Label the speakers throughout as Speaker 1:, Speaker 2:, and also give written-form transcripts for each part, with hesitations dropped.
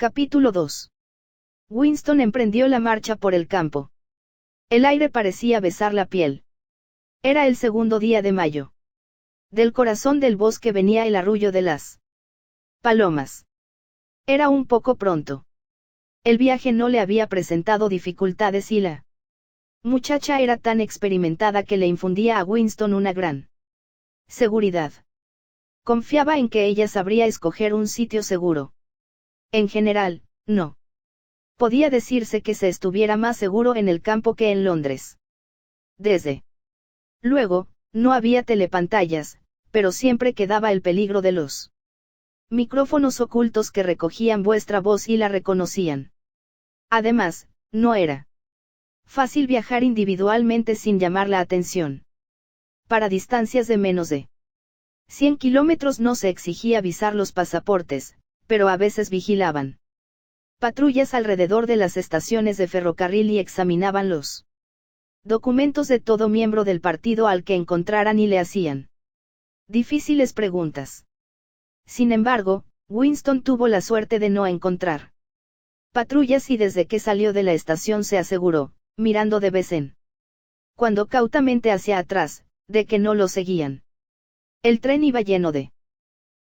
Speaker 1: Capítulo 2. Winston emprendió la marcha por el campo. El aire parecía besar la piel. Era el segundo día de mayo. Del corazón del bosque venía el arrullo de las palomas. Era un poco pronto. El viaje no le había presentado dificultades y la muchacha era tan experimentada que le infundía a Winston una gran seguridad. Confiaba en que ella sabría escoger un sitio seguro. En general, no podía decirse que se estuviera más seguro en el campo que en Londres. Desde luego, no había telepantallas, pero siempre quedaba el peligro de los micrófonos ocultos que recogían vuestra voz y la reconocían. Además, no era fácil viajar individualmente sin llamar la atención. Para distancias de menos de 100 kilómetros no se exigía avisar los pasaportes, pero a veces vigilaban patrullas alrededor de las estaciones de ferrocarril y examinaban los documentos de todo miembro del partido al que encontraran y le hacían difíciles preguntas. Sin embargo, Winston tuvo la suerte de no encontrar patrullas y desde que salió de la estación se aseguró, mirando de vez en cuando cautamente hacia atrás, de que no lo seguían. El tren iba lleno de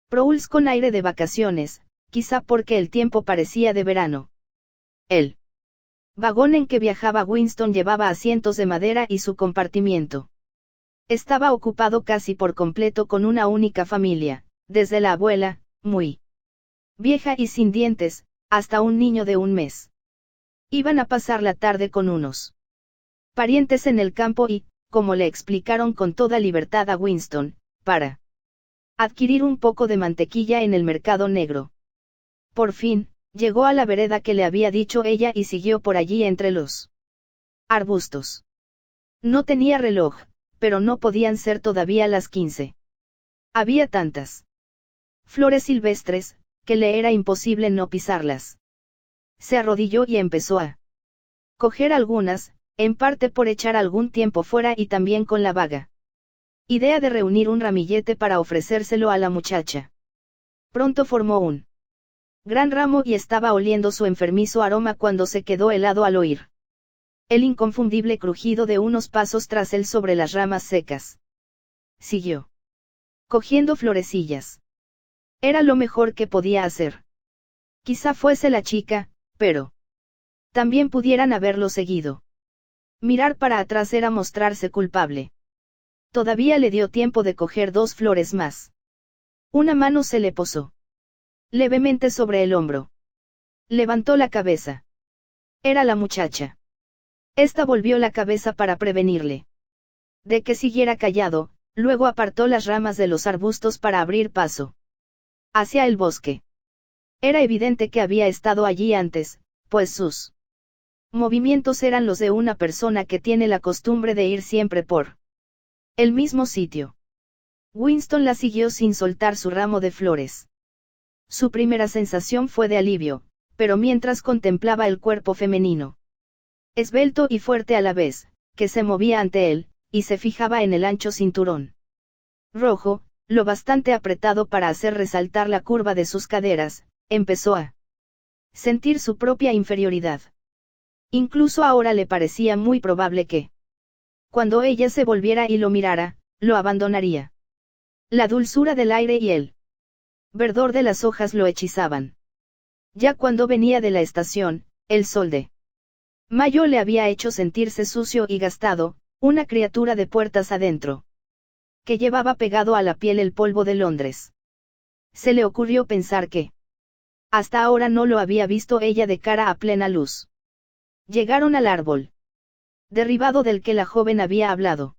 Speaker 1: prowls con aire de vacaciones, quizá porque el tiempo parecía de verano. El vagón en que viajaba Winston llevaba asientos de madera y su compartimiento estaba ocupado casi por completo con una única familia, desde la abuela, muy vieja y sin dientes, hasta un niño de 1 mes. Iban a pasar la tarde con unos parientes en el campo y, como le explicaron con toda libertad a Winston, para adquirir un poco de mantequilla en el mercado negro. Por fin, llegó a la vereda que le había dicho ella y siguió por allí entre los arbustos. No tenía reloj, pero no podían ser todavía las 15. Había tantas flores silvestres, que le era imposible no pisarlas. Se arrodilló y empezó a coger algunas, en parte por echar algún tiempo fuera y también con la vaga idea de reunir un ramillete para ofrecérselo a la muchacha. Pronto formó un gran ramo y estaba oliendo su enfermizo aroma cuando se quedó helado al oír el inconfundible crujido de unos pasos tras él sobre las ramas secas. Siguió cogiendo florecillas. Era lo mejor que podía hacer. Quizá fuese la chica, pero también pudieran haberlo seguido. Mirar para atrás era mostrarse culpable. Todavía le dio tiempo de coger 2 flores más. Una mano se le posó levemente sobre el hombro. Levantó la cabeza. Era la muchacha. Esta volvió la cabeza para prevenirle de que siguiera callado, luego apartó las ramas de los arbustos para abrir paso hacia el bosque. Era evidente que había estado allí antes, pues sus movimientos eran los de una persona que tiene la costumbre de ir siempre por el mismo sitio. Winston la siguió sin soltar su ramo de flores. Su primera sensación fue de alivio, pero mientras contemplaba el cuerpo femenino, esbelto y fuerte a la vez, que se movía ante él, y se fijaba en el ancho cinturón rojo, lo bastante apretado para hacer resaltar la curva de sus caderas, empezó a sentir su propia inferioridad. Incluso ahora le parecía muy probable que, cuando ella se volviera y lo mirara, lo abandonaría. La dulzura del aire y el verdor de las hojas lo hechizaban. Ya cuando venía de la estación, el sol de mayo le había hecho sentirse sucio y gastado, una criatura de puertas adentro, que llevaba pegado a la piel el polvo de Londres. Se le ocurrió pensar que hasta ahora no lo había visto ella de cara a plena luz. Llegaron al árbol derribado del que la joven había hablado.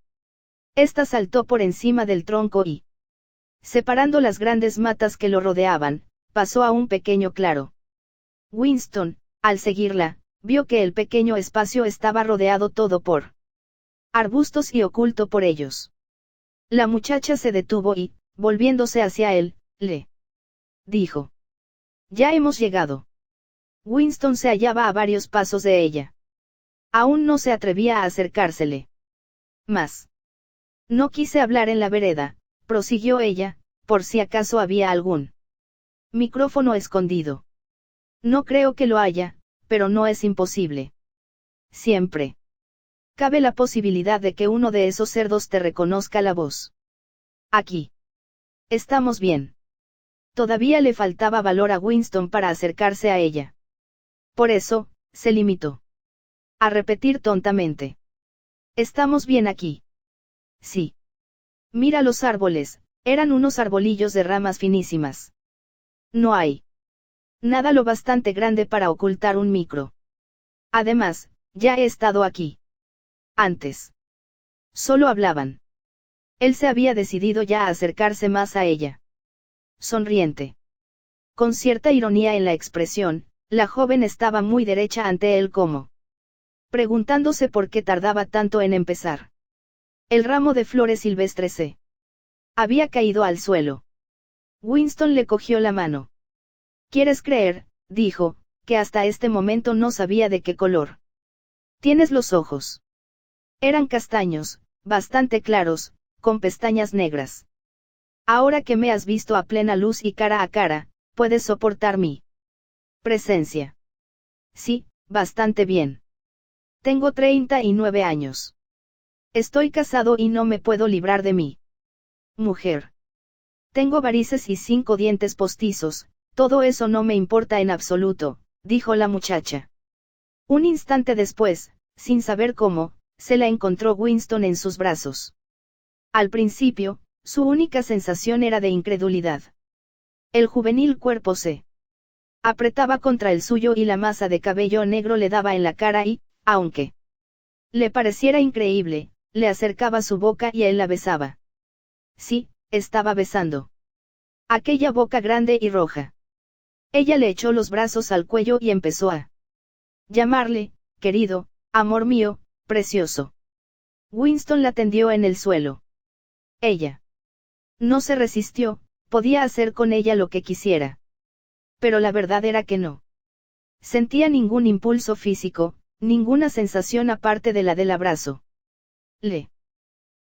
Speaker 1: Esta saltó por encima del tronco y, separando las grandes matas que lo rodeaban, pasó a un pequeño claro. Winston, al seguirla, vio que el pequeño espacio estaba rodeado todo por arbustos y oculto por ellos. La muchacha se detuvo y, volviéndose hacia él, le dijo: «Ya hemos llegado». Winston se hallaba a varios pasos de ella. Aún no se atrevía a acercársele más. «No quise hablar en la vereda», prosiguió ella, «por si acaso había algún micrófono escondido. No creo que lo haya, pero no es imposible. Siempre. Cabe la posibilidad de que uno de esos cerdos te reconozca la voz. Aquí. Estamos bien. Todavía le faltaba valor a Winston para acercarse a ella. Por eso, se limitó a repetir tontamente. Estamos bien aquí. Sí. Mira los árboles, eran unos arbolillos de ramas finísimas. No hay nada lo bastante grande para ocultar un micro. Además, ya he estado aquí. Antes. Solo hablaban. Él se había decidido ya a acercarse más a ella. Sonriente. Con cierta ironía en la expresión, la joven estaba muy derecha ante él como preguntándose por qué tardaba tanto en empezar. El ramo de flores silvestres se había caído al suelo. Winston le cogió la mano. ¿Quieres creer, dijo, que hasta este momento no sabía de qué color tienes los ojos? Eran castaños, bastante claros, con pestañas negras. Ahora que me has visto a plena luz y cara a cara, ¿puedes soportar mi presencia? Sí, bastante bien. Tengo 39 años. Estoy casado y no me puedo librar de mi mujer. Tengo varices y 5 dientes postizos, todo eso no me importa en absoluto, dijo la muchacha. Un instante después, sin saber cómo, se la encontró Winston en sus brazos. Al principio, su única sensación era de incredulidad. El juvenil cuerpo se apretaba contra el suyo y la masa de cabello negro le daba en la cara y, aunque le pareciera increíble, le acercaba su boca y él la besaba. Sí, estaba besando aquella boca grande y roja. Ella le echó los brazos al cuello y empezó a llamarle, querido, amor mío, precioso. Winston la tendió en el suelo. Ella no se resistió, podía hacer con ella lo que quisiera. Pero la verdad era que no sentía ningún impulso físico, ninguna sensación aparte de la del abrazo. Le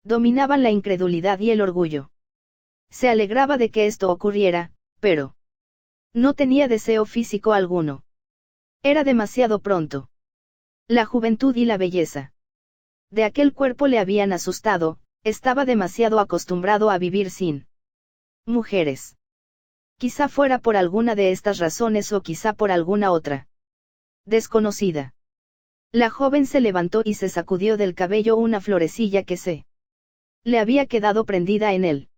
Speaker 1: dominaban la incredulidad y el orgullo. Se alegraba de que esto ocurriera, pero no tenía deseo físico alguno. Era demasiado pronto. La juventud y la belleza de aquel cuerpo le habían asustado, estaba demasiado acostumbrado a vivir sin mujeres. Quizá fuera por alguna de estas razones o quizá por alguna otra desconocida. La joven se levantó y se sacudió del cabello una florecilla que se le había quedado prendida en él.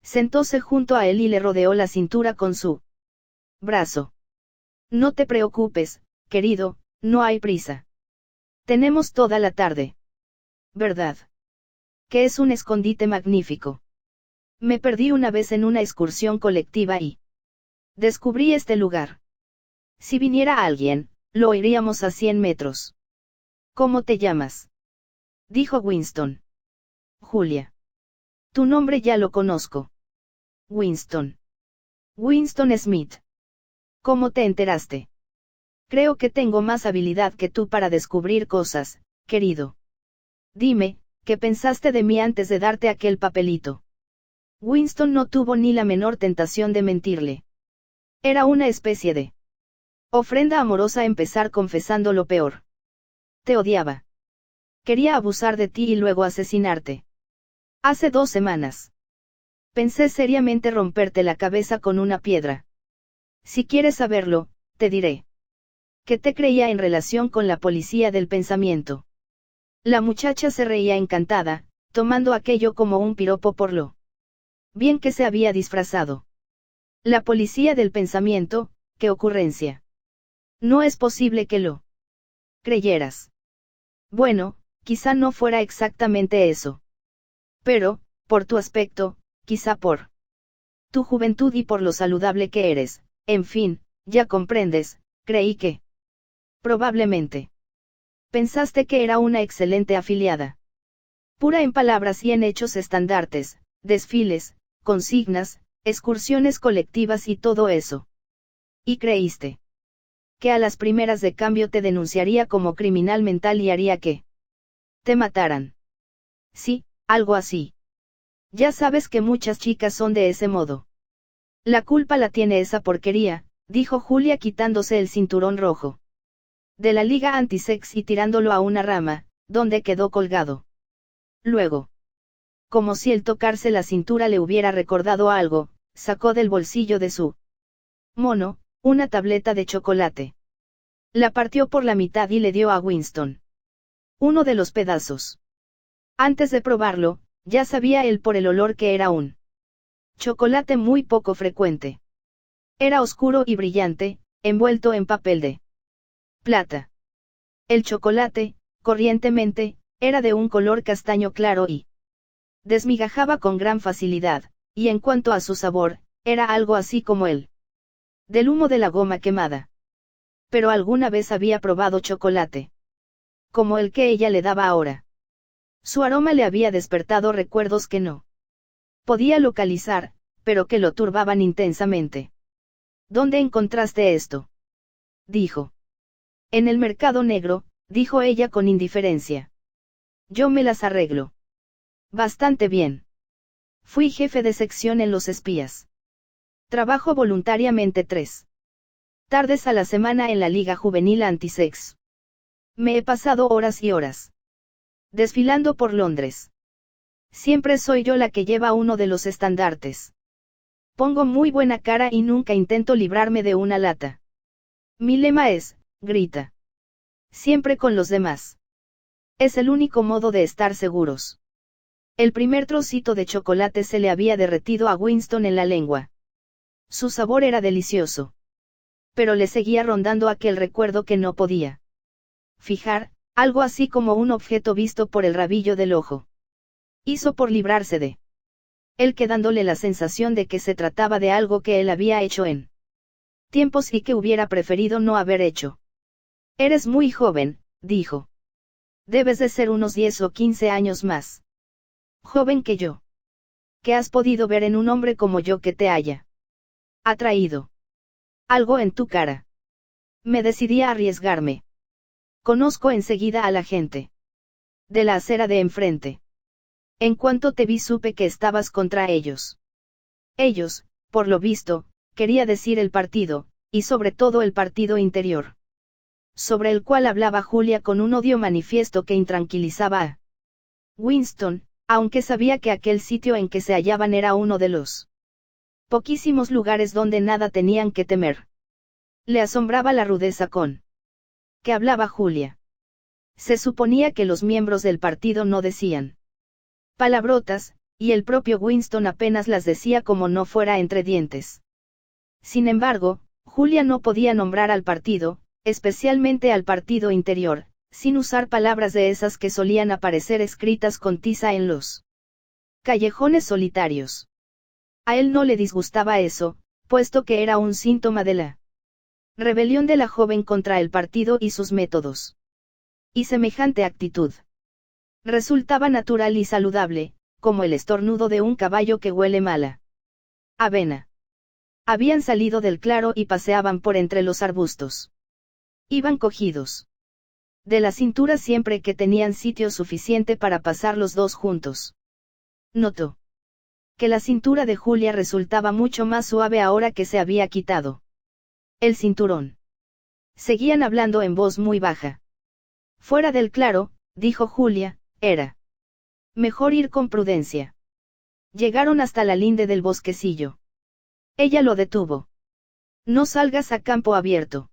Speaker 1: Sentóse junto a él y le rodeó la cintura con su brazo. No te preocupes, querido, no hay prisa. Tenemos toda la tarde. ¿Verdad? Que es un escondite magnífico. Me perdí una vez en una excursión colectiva y descubrí este lugar. Si viniera alguien, lo iríamos a 100 metros. ¿Cómo te llamas? Dijo Winston. Julia. Tu nombre ya lo conozco. Winston. Winston Smith. ¿Cómo te enteraste? Creo que tengo más habilidad que tú para descubrir cosas, querido. Dime, ¿qué pensaste de mí antes de darte aquel papelito? Winston no tuvo ni la menor tentación de mentirle. Era una especie de ofrenda amorosa empezar confesando lo peor. Te odiaba. Quería abusar de ti y luego asesinarte. Hace 2 semanas. Pensé seriamente romperte la cabeza con una piedra. Si quieres saberlo, te diré que te creía en relación con la policía del pensamiento. La muchacha se reía encantada, tomando aquello como un piropo por lo bien que se había disfrazado. La policía del pensamiento, qué ocurrencia. No es posible que lo creyeras. Bueno, quizá no fuera exactamente eso. Pero, por tu aspecto, quizá por tu juventud y por lo saludable que eres, en fin, ya comprendes, creí que probablemente pensaste que era una excelente afiliada. Pura en palabras y en hechos estandartes, desfiles, consignas, excursiones colectivas y todo eso. Y creíste que a las primeras de cambio te denunciaría como criminal mental y haría que te mataran. Sí, algo así. Ya sabes que muchas chicas son de ese modo. La culpa la tiene esa porquería, dijo Julia quitándose el cinturón rojo de la liga antisex y tirándolo a una rama, donde quedó colgado. Luego, como si el tocarse la cintura le hubiera recordado algo, sacó del bolsillo de su mono una tableta de chocolate. La partió por la mitad y le dio a Winston uno de los pedazos. Antes de probarlo, ya sabía él por el olor que era un chocolate muy poco frecuente. Era oscuro y brillante, envuelto en papel de plata. El chocolate, corrientemente, era de un color castaño claro y desmigajaba con gran facilidad, y en cuanto a su sabor, era algo así como el del humo de la goma quemada. Pero alguna vez había probado chocolate como el que ella le daba ahora. Su aroma le había despertado recuerdos que no podía localizar, pero que lo turbaban intensamente. ¿Dónde encontraste esto?, dijo. En el mercado negro, dijo ella con indiferencia. Yo me las arreglo bastante bien. Fui jefe de sección en Los Espías. Trabajo voluntariamente 3 tardes a la semana en la Liga Juvenil Antisex. Me he pasado horas y horas desfilando por Londres. Siempre soy yo la que lleva uno de los estandartes. Pongo muy buena cara y nunca intento librarme de una lata. Mi lema es, grita. Siempre con los demás. Es el único modo de estar seguros. El primer trocito de chocolate se le había derretido a Winston en la lengua. Su sabor era delicioso. Pero le seguía rondando aquel recuerdo que no podía fijar, algo así como un objeto visto por el rabillo del ojo. Hizo por librarse de él, quedándole la sensación de que se trataba de algo que él había hecho en tiempos y que hubiera preferido no haber hecho. Eres muy joven, dijo. Debes de ser unos 10 o 15 años más joven que yo. ¿Qué has podido ver en un hombre como yo que te haya atraído? Algo en tu cara. Me decidí a arriesgarme. Conozco enseguida a la gente de la acera de enfrente. En cuanto te vi supe que estabas contra ellos. Ellos, por lo visto, quería decir el partido, y sobre todo el partido interior, sobre el cual hablaba Julia con un odio manifiesto que intranquilizaba a Winston, aunque sabía que aquel sitio en que se hallaban era uno de los poquísimos lugares donde nada tenían que temer. Le asombraba la rudeza con que hablaba Julia. Se suponía que los miembros del partido no decían palabrotas, y el propio Winston apenas las decía como no fuera entre dientes. Sin embargo, Julia no podía nombrar al partido, especialmente al partido interior, sin usar palabras de esas que solían aparecer escritas con tiza en los callejones solitarios. A él no le disgustaba eso, puesto que era un síntoma de la rebelión de la joven contra el partido y sus métodos. Y semejante actitud resultaba natural y saludable, como el estornudo de un caballo que huele mala avena. Habían salido del claro y paseaban por entre los arbustos. Iban cogidos de la cintura siempre que tenían sitio suficiente para pasar los dos juntos. Notó que la cintura de Julia resultaba mucho más suave ahora que se había quitado el cinturón. Seguían hablando en voz muy baja. Fuera del claro, dijo Julia, era mejor ir con prudencia. Llegaron hasta la linde del bosquecillo. Ella lo detuvo. No salgas a campo abierto.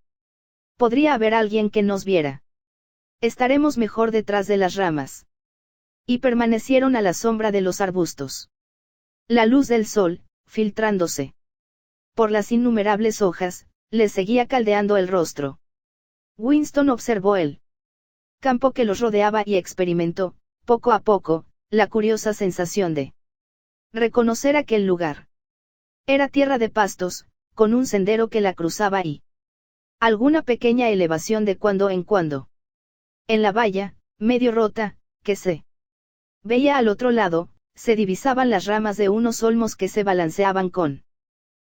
Speaker 1: Podría haber alguien que nos viera. Estaremos mejor detrás de las ramas. Y permanecieron a la sombra de los arbustos. La luz del sol, filtrándose por las innumerables hojas, le seguía caldeando el rostro. Winston observó el campo que los rodeaba y experimentó, poco a poco, la curiosa sensación de reconocer aquel lugar. Era tierra de pastos, con un sendero que la cruzaba y alguna pequeña elevación de cuando en cuando. En la valla, medio rota, que se veía al otro lado, se divisaban las ramas de unos olmos que se balanceaban con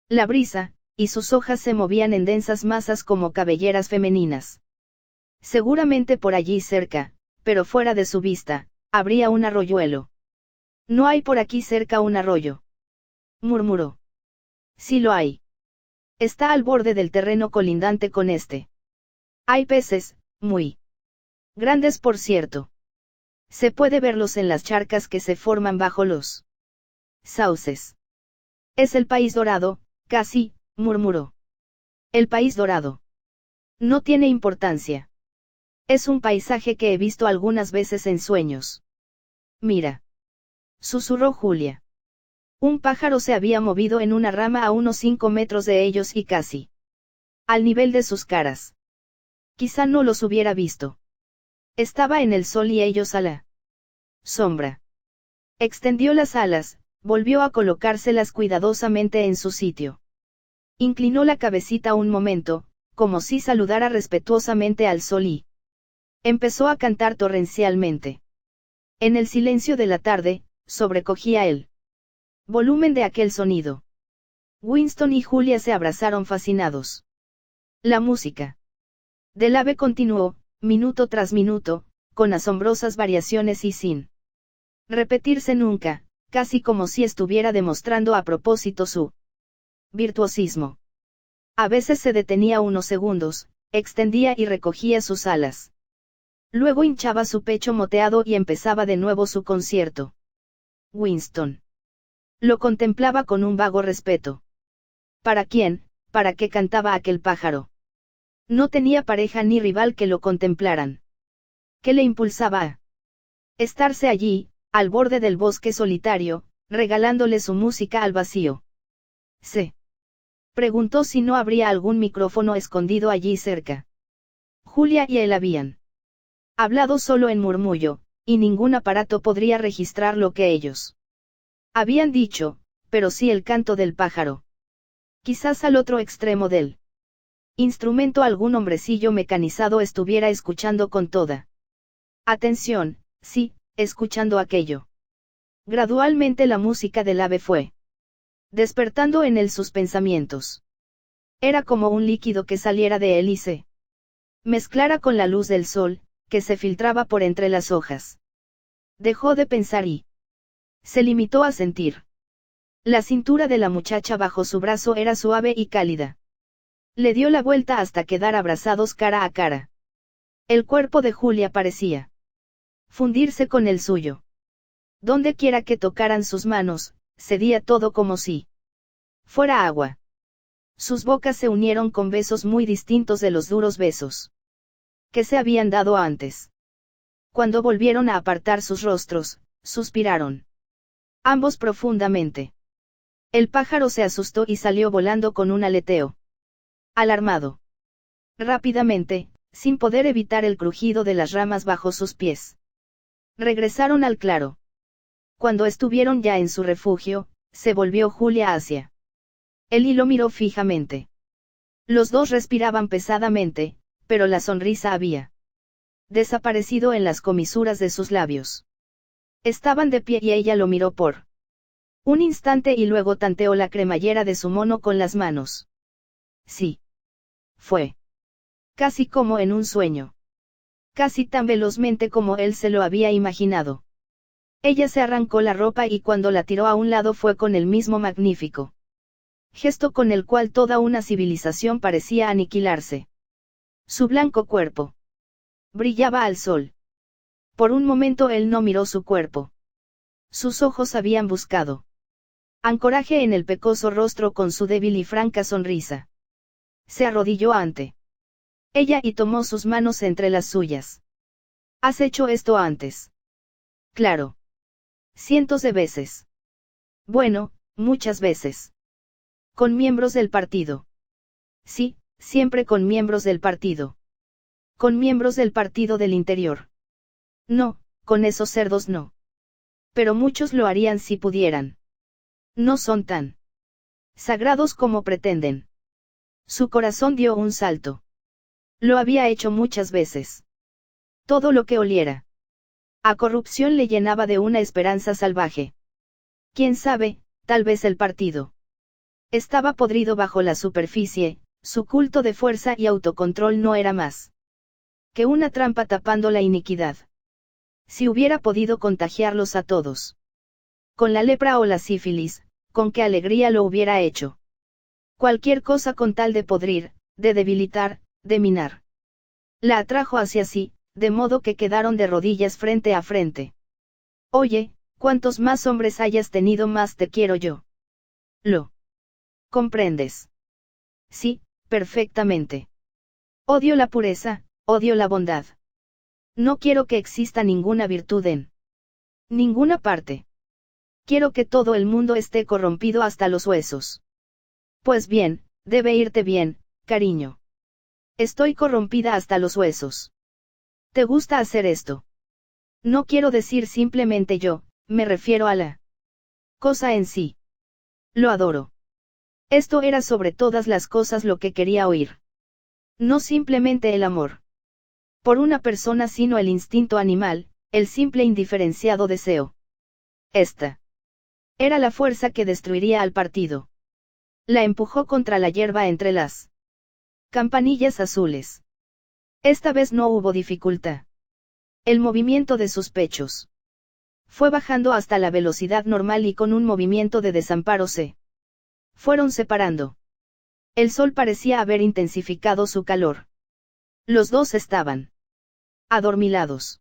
Speaker 1: la brisa, y sus hojas se movían en densas masas como cabelleras femeninas. Seguramente por allí cerca, pero fuera de su vista, habría un arroyuelo. No hay por aquí cerca un arroyo, murmuró. Sí lo hay. Está al borde del terreno colindante con este. Hay peces, muy grandes por cierto. Se puede verlos en las charcas que se forman bajo los sauces. Es el país dorado, casi, murmuró. El país dorado. No tiene importancia. Es un paisaje que he visto algunas veces en sueños. Mira. Susurró Julia. Un pájaro se había movido en una rama a unos 5 metros de ellos y casi al nivel de sus caras. Quizá no los hubiera visto. Estaba en el sol y ellos a la sombra. Extendió las alas, volvió a colocárselas cuidadosamente en su sitio. Inclinó la cabecita un momento, como si saludara respetuosamente al sol y empezó a cantar torrencialmente. En el silencio de la tarde, sobrecogía el volumen de aquel sonido. Winston y Julia se abrazaron fascinados. La música del ave continuó, minuto tras minuto, con asombrosas variaciones y sin repetirse nunca, casi como si estuviera demostrando a propósito su virtuosismo. A veces se detenía unos segundos, extendía y recogía sus alas. Luego hinchaba su pecho moteado y empezaba de nuevo su concierto. Winston lo contemplaba con un vago respeto. ¿Para quién, para qué cantaba aquel pájaro? No tenía pareja ni rival que lo contemplaran. ¿Qué le impulsaba a estarse allí, al borde del bosque solitario, regalándole su música al vacío? Se preguntó si no habría algún micrófono escondido allí cerca. Julia y él habían hablado solo en murmullo, y ningún aparato podría registrar lo que ellos habían dicho, pero sí el canto del pájaro. Quizás al otro extremo del instrumento algún hombrecillo mecanizado estuviera escuchando con toda atención, sí, escuchando aquello. Gradualmente la música del ave fue despertando en él sus pensamientos. Era como un líquido que saliera de él y se mezclara con la luz del sol, que se filtraba por entre las hojas. Dejó de pensar y se limitó a sentir. La cintura de la muchacha bajo su brazo era suave y cálida. Le dio la vuelta hasta quedar abrazados cara a cara. El cuerpo de Julia parecía fundirse con el suyo. Donde quiera que tocaran sus manos, cedía todo como si fuera agua. Sus bocas se unieron con besos muy distintos de los duros besos que se habían dado antes. Cuando volvieron a apartar sus rostros, suspiraron ambos profundamente. El pájaro se asustó y salió volando con un aleteo alarmado. Rápidamente, sin poder evitar el crujido de las ramas bajo sus pies. Regresaron al claro. Cuando estuvieron ya en su refugio, se volvió Julia hacia él y lo miró fijamente. Los dos respiraban pesadamente, pero la sonrisa había desaparecido en las comisuras de sus labios. Estaban de pie y ella lo miró por un instante y luego tanteó la cremallera de su mono con las manos. Sí. Fue casi como en un sueño. Casi tan velozmente como él se lo había imaginado. Ella se arrancó la ropa y cuando la tiró a un lado fue con el mismo magnífico gesto con el cual toda una civilización parecía aniquilarse. Su blanco cuerpo brillaba al sol. Por un momento él no miró su cuerpo. Sus ojos habían buscado ancoraje en el pecoso rostro con su débil y franca sonrisa. Se arrodilló ante ella y tomó sus manos entre las suyas. ¿Has hecho esto antes? Claro. Cientos de veces. Bueno, muchas veces. Con miembros del partido. Sí, siempre con miembros del partido. Con miembros del partido del interior. No, con esos cerdos no. Pero muchos lo harían si pudieran. No son tan sagrados como pretenden. Su corazón dio un salto. Lo había hecho muchas veces. Todo lo que oliera a corrupción le llenaba de una esperanza salvaje. Quién sabe, tal vez el partido estaba podrido bajo la superficie, su culto de fuerza y autocontrol no era más que una trampa tapando la iniquidad. Si hubiera podido contagiarlos a todos. Con la lepra o la sífilis, con qué alegría lo hubiera hecho. Cualquier cosa con tal de podrir, de debilitar, de minar. La atrajo hacia sí, de modo que quedaron de rodillas frente a frente. Oye, cuantos más hombres hayas tenido, más te quiero yo. ¿Lo comprendes? Sí, perfectamente. Odio la pureza, odio la bondad. No quiero que exista ninguna virtud en ninguna parte. Quiero que todo el mundo esté corrompido hasta los huesos. Pues bien, debe irte bien, cariño. Estoy corrompida hasta los huesos. ¿Te gusta hacer esto? No quiero decir simplemente yo, me refiero a la cosa en sí. Lo adoro. Esto era sobre todas las cosas lo que quería oír. No simplemente el amor por una persona, sino el instinto animal, el simple indiferenciado deseo. Esta era la fuerza que destruiría al partido. La empujó contra la hierba entre las campanillas azules. Esta vez no hubo dificultad. El movimiento de sus pechos fue bajando hasta la velocidad normal y con un movimiento de desamparo se fueron separando. El sol parecía haber intensificado su calor. Los dos estaban adormilados.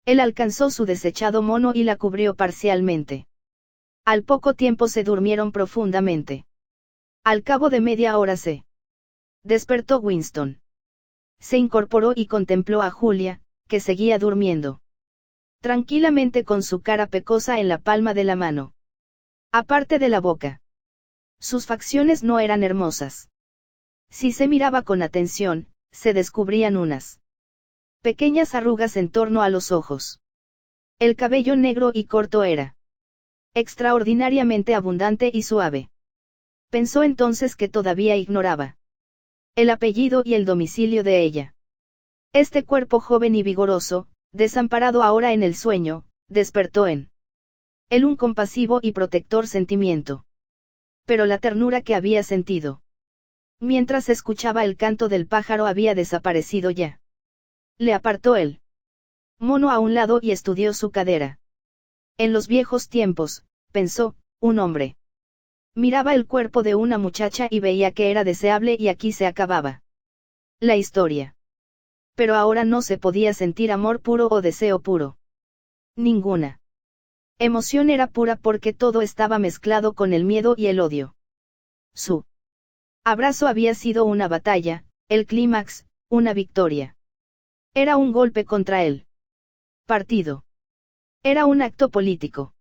Speaker 1: Él alcanzó su desechado mono y la cubrió parcialmente. Al poco tiempo se durmieron profundamente. Al cabo de media hora se despertó Winston. Se incorporó y contempló a Julia, que seguía durmiendo tranquilamente con su cara pecosa en la palma de la mano. Aparte de la boca. Sus facciones no eran hermosas. Si se miraba con atención, se descubrían unas pequeñas arrugas en torno a los ojos. El cabello negro y corto era extraordinariamente abundante y suave. Pensó entonces que todavía ignoraba el apellido y el domicilio de ella. Este cuerpo joven y vigoroso, desamparado ahora en el sueño, despertó en él un compasivo y protector sentimiento. Pero la ternura que había sentido mientras escuchaba el canto del pájaro había desaparecido ya. Le apartó el mono a un lado y estudió su cadera. En los viejos tiempos, pensó, un hombre miraba el cuerpo de una muchacha y veía que era deseable y aquí se acababa la historia. Pero ahora no se podía sentir amor puro o deseo puro. Ninguna emoción era pura porque todo estaba mezclado con el miedo y el odio. Su abrazo había sido una batalla, el clímax, una victoria. Era un golpe contra él partido. Era un acto político.